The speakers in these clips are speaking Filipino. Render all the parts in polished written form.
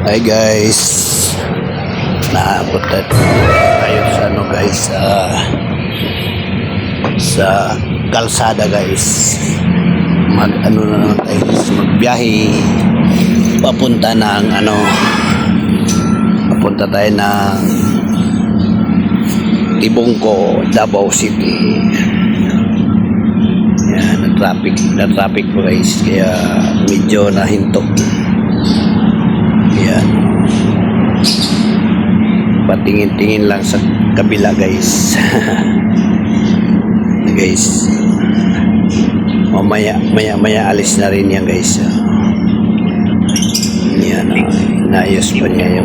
Hi guys, naabot na tayo sa ano guys, sa kalsada guys. Mag ano na naman tayo guys, magbiyahe papunta ng papunta tayo ng Tibungko, Davao City. Yan, na traffic po guys, kaya medyo nahinto. Yan, patingin-tingin lang sa kabila guys. Guys, maya alis na rin yan guys. Yan, naayos pa niya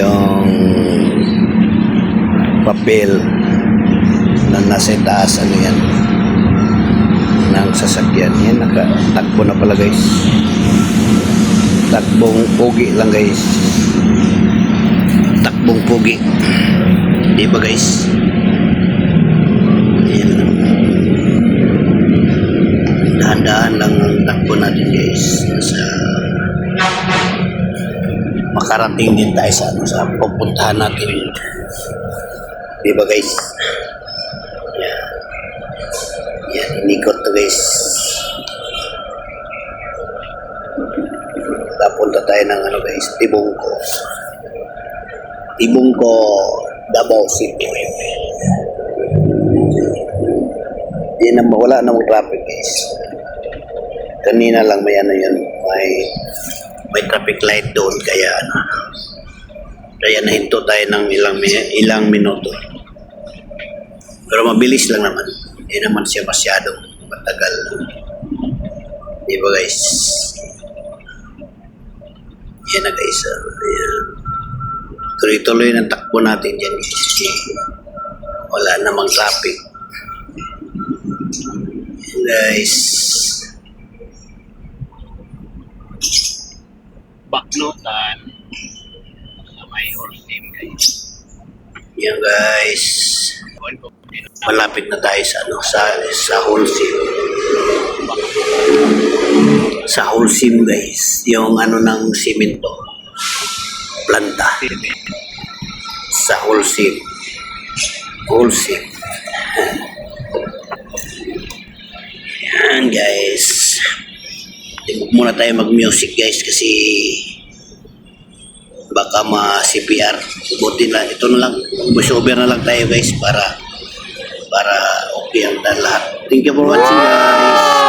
yung papel na nasa taas yan ng sasakyan. Yan, nakatakbo na pala guys. Takbong pogi lang guys. Takbong pogi. Di ba guys? Yan. Dahan-dahan lang ang takbo natin guys. Makarating din tayo sa pupuntahan natin. Di ba guys? Yan. Yan, inikot to guys. Punta tayo ng guys, Tibungko, Davao City. Wala namang traffic guys. Kanina lang may may traffic light doon, kaya nahinto tayo ng ilang minuto. Pero mabilis lang naman. Hindi naman siya masyadong matagal. Di ba guys? Yan na guys. Ayan. Tuloy-tuloy ng takbo natin dyan guys. Wala namang traffic. Yan guys. Baknutan. Sa may Orsim guys. Yan guys. Malapit na tayo sa Orsim. Sa Orsim guys, yung ng simento planta sa Orsim. Yan guys, muna tayo mag music guys kasi baka ma-CPR. Buti na ito na lang, voiceover na lang tayo guys para okay ang lahat. Thank you for watching guys.